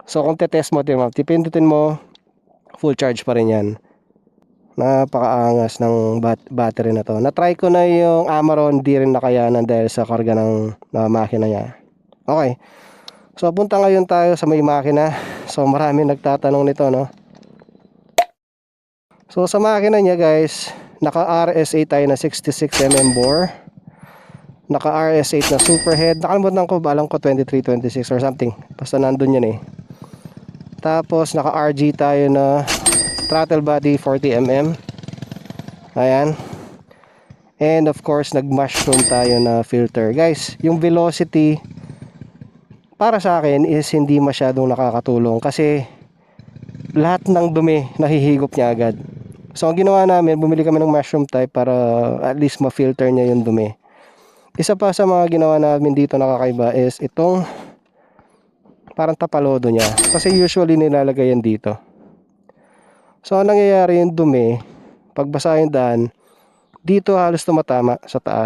So kung tetest mo, pindutin mo, full charge pa rin yan. Napakaangas ng battery na to. Na-try ko na yung Amaron, di rin nakayanan dahil sa karga ng makina niya. Okay. So punta ngayon tayo sa may makina. So marami nagtatanong nito, no. So sa makina niya guys, naka RS8 tayo na 66mm bore. Naka RS8 na superhead. Nakalimutan ko, balang ko 23, 26 or something. Basta nandun yun eh. Tapos naka RG tayo na throttle body 40mm. Ayan. And of course nag mushroom tayo na filter. Guys, yung velocity para sa akin is hindi masyadong nakakatulong kasi lahat ng dumi nahihigop niya agad. So ang ginawa namin, bumili kami ng mushroom type para at least ma-filter niya yung dumi. Isa pa sa mga ginawa namin dito nakakaiba is itong parang tapalodo niya. Kasi usually nilalagay yan dito. So ang nangyayari yung dumi, pag basa yung daan, dito halos tumatama sa taas.